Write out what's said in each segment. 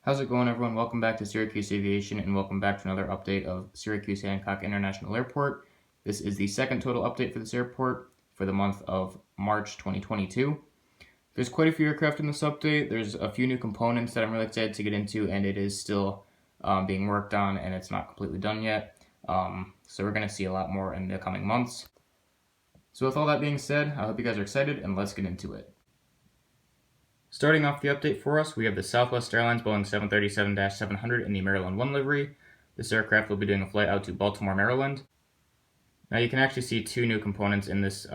How's it going, everyone? Welcome back to Syracuse Aviation, and welcome back to another update of Syracuse Hancock International Airport. This is the second total update for this airport for the month of March 2022. There's quite a few aircraft in this update. There's a few new components that I'm really excited to get into, and it is still being worked on, and it's not completely done yet. So we're going to see a lot more in the coming months. So with all that being said, I hope you guys are excited, and let's get into it. Starting off the update for us, we have the Southwest Airlines Boeing 737-700 in the Maryland 1 livery. This aircraft will be doing a flight out to Baltimore, Maryland. Now you can actually see two new components in this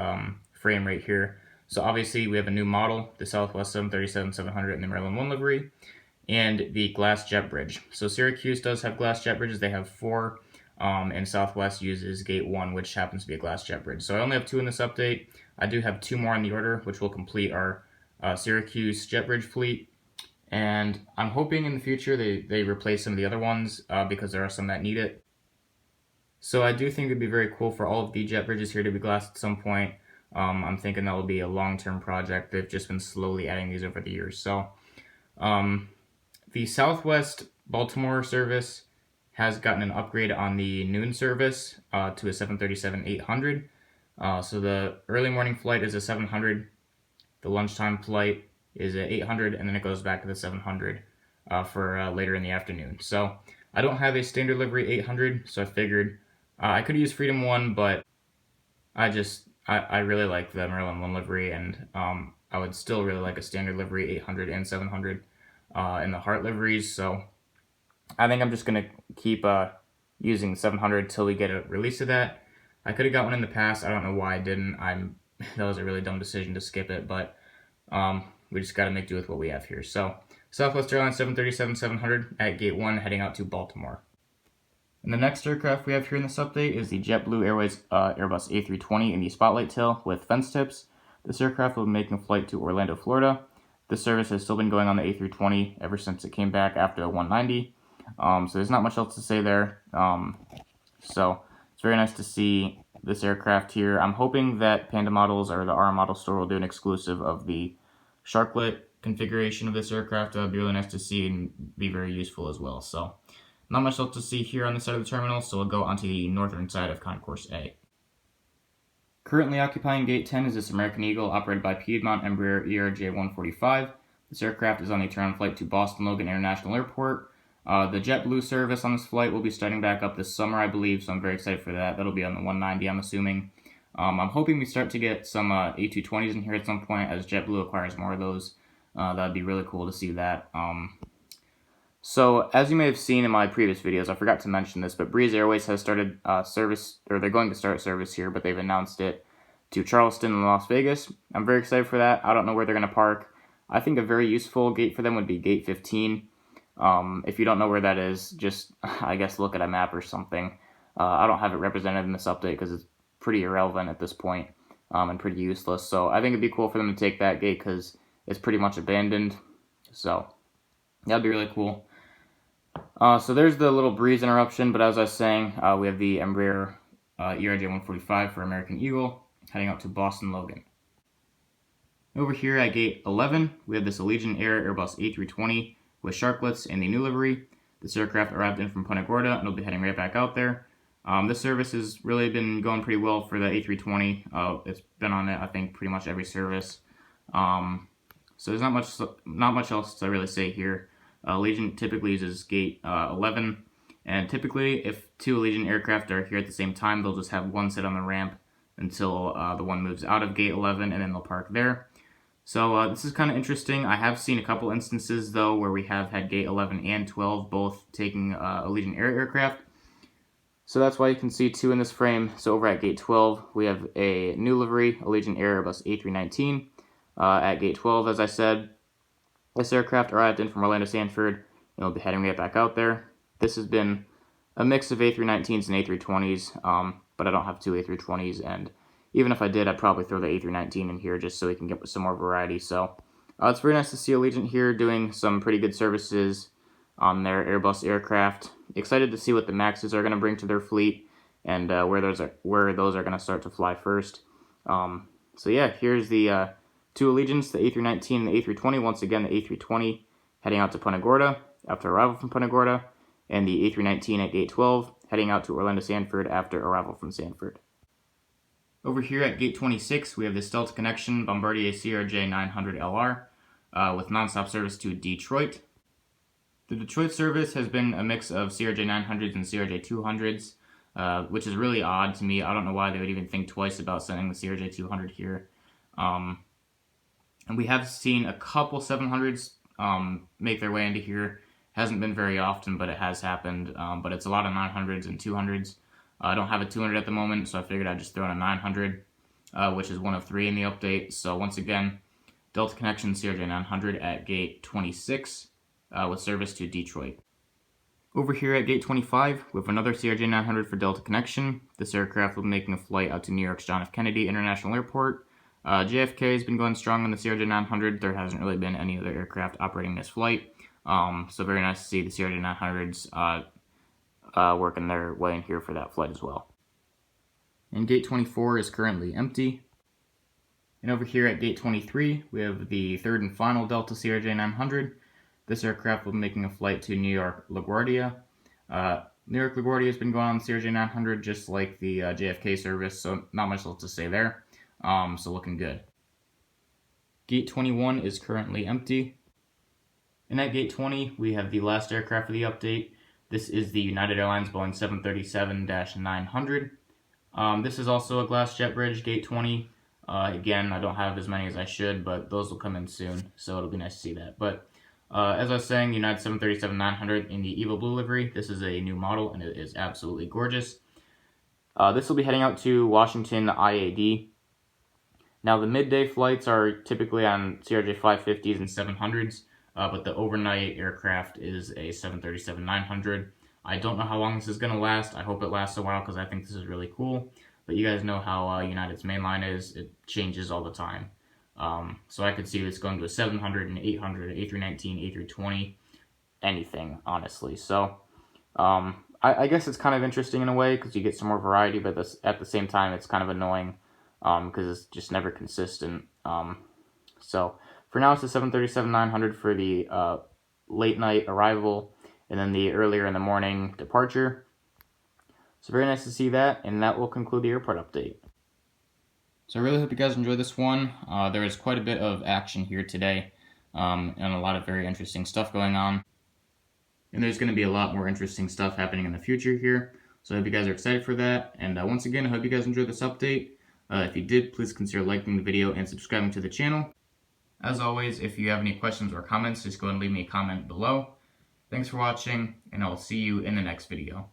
frame right here. So obviously we have a new model, the Southwest 737-700 in the Maryland 1 livery, and the glass jet bridge. So Syracuse does have glass jet bridges. They have 4, and Southwest uses Gate 1, which happens to be a glass jet bridge. So I only have 2 in this update. I do have 2 more on the order, which will complete our Syracuse jet bridge fleet, and I'm hoping in the future they replace some of the other ones because there are some that need it. So I do think it'd be very cool for all of the jet bridges here to be glassed at some point. I'm thinking that will be a long-term project. They've just been slowly adding these over the years. So the Southwest Baltimore service has gotten an upgrade on the noon service to a 737-800. So the early morning flight is a 700. The lunchtime flight is at 800, and then it goes back to the 700 for later in the afternoon. So I don't have a standard livery 800, so I figured I could use Freedom 1, but I really like the Maryland 1 livery, and I would still really like a standard livery 800 and 700 in the Heart liveries. So I think I'm just going to keep using the 700 till we get a release of that. I could have got one in the past. I don't know why I didn't. That was a really dumb decision to skip it, but we just got to make do with what we have here. So Southwest Airlines 737-700 at Gate 1 heading out to Baltimore. And the next aircraft we have here in this update is the JetBlue Airways Airbus A320 in the Spotlight tail with fence tips. This aircraft will be making a flight to Orlando, Florida. This service has still been going on the A320 ever since it came back after the 190. So there's not much else to say there. So it's very nice to see this aircraft here. I'm hoping that Panda Models or the R Model store will do an exclusive of the Sharklet configuration of this aircraft. That would be really nice to see and be very useful as well. So not much else to see here on this side of the terminal, so we'll go onto the northern side of Concourse A. Currently occupying Gate 10 is this American Eagle operated by Piedmont Embraer ERJ-145. This aircraft is on the return flight to Boston Logan International Airport. The JetBlue service on this flight will be starting back up this summer, I believe, so I'm very excited for that. That'll be on the 190, I'm assuming. I'm hoping we start to get some A220s in here at some point as JetBlue acquires more of those. That'd be really cool to see that. So, as you may have seen in my previous videos, I forgot to mention this, but Breeze Airways has started service, or they're going to start service here, but they've announced it to Charleston and Las Vegas. I'm very excited for that. I don't know where they're going to park. I think a very useful gate for them would be Gate 15. If you don't know where that is, just, I guess, look at a map or something. I don't have it represented in this update because it's pretty irrelevant at this point, and pretty useless. So I think it'd be cool for them to take that gate because it's pretty much abandoned. So that'd be really cool. So there's the little breeze interruption, but as I was saying, we have the Embraer ERJ-145 for American Eagle heading out to Boston Logan. Over here at Gate 11, we have this Allegiant Air Airbus A320 with Sharklets in the new livery. This aircraft arrived in from Punta Gorda and will be heading right back out there. This service has really been going pretty well for the A320. It's been on it, I think, pretty much every service. So there's not much else to really say here. Allegiant typically uses Gate 11, and typically if 2 Allegiant aircraft are here at the same time, they'll just have one sit on the ramp until the one moves out of Gate 11, and then they'll park there. So this is kind of interesting. I have seen a couple instances, though, where we have had Gate 11 and 12 both taking Allegiant Air aircraft. So that's why you can see 2 in this frame. So over at Gate 12, we have a new livery, Allegiant Air Airbus A319. At Gate 12, as I said, this aircraft arrived in from Orlando Sanford and will be heading right back out there. This has been a mix of A319s and A320s, but I don't have 2 A320s, and even if I did, I'd probably throw the A319 in here just so we can get some more variety. So it's very nice to see Allegiant here doing some pretty good services on their Airbus aircraft. Excited to see what the Maxes are going to bring to their fleet and where those are going to start to fly first. So yeah, here's the 2 Allegiants, the A319 and the A320. Once again, the A320 heading out to Punta Gorda. after arrival from Punta Gorda, and the A319 at gate 12, heading out to Orlando Sanford after arrival from Sanford. Over here at gate 26, we have this Delta Connection Bombardier CRJ900LR with nonstop service to Detroit. The Detroit service has been a mix of CRJ900s and CRJ200s, which is really odd to me. I don't know why they would even think twice about sending the CRJ200 here. And we have seen a couple 700s make their way into here. Hasn't been very often, but it has happened. But it's a lot of 900s and 200s. I don't have a 200 at the moment, so I figured I'd just throw in a 900, which is one of 3 in the update. So once again, Delta Connection CRJ900 at gate 26 with service to Detroit. Over here at gate 25, we have another CRJ900 for Delta Connection. This aircraft will be making a flight out to New York's John F. Kennedy International Airport. JFK has been going strong on the CRJ900. There hasn't really been any other aircraft operating this flight. So very nice to see the CRJ900s working their way in here for that flight as well. And gate 24 is currently empty. And over here at gate 23, we have the third and final Delta CRJ900. This aircraft will be making a flight to New York LaGuardia. New York LaGuardia has been going on the CRJ900 just like the JFK service, so not much else to say there. So looking good. Gate 21 is currently empty. And at gate 20, we have the last aircraft for the update. This is the United Airlines Boeing 737-900. This is also a glass jet bridge, gate 20. Again, I don't have as many as I should, but those will come in soon, so it'll be nice to see that. But as I was saying, United 737-900 in the Evo Blue livery. This is a new model, and it is absolutely gorgeous. This will be heading out to Washington IAD. Now, the midday flights are typically on CRJ 550s and 700s, but the overnight aircraft is a 737-900. I don't know how long this is going to last. I hope it lasts a while because I think this is really cool. But you guys know how United's mainline is. It changes all the time. So I could see this going to a 700, an 800, A319, A320, anything, honestly. So I guess it's kind of interesting in a way because you get some more variety, but at the same time, it's kind of annoying because it's just never consistent. So for now, it's the 737-900 for the late night arrival and then the earlier in the morning departure. So very nice to see that, and that will conclude the airport update. So I really hope you guys enjoyed this one. There is quite a bit of action here today, and a lot of very interesting stuff going on. And there's going to be a lot more interesting stuff happening in the future here. So I hope you guys are excited for that. And once again, I hope you guys enjoyed this update. If you did, please consider liking the video and subscribing to the channel. As always, if you have any questions or comments, just go ahead and leave me a comment below. Thanks for watching, and I'll see you in the next video.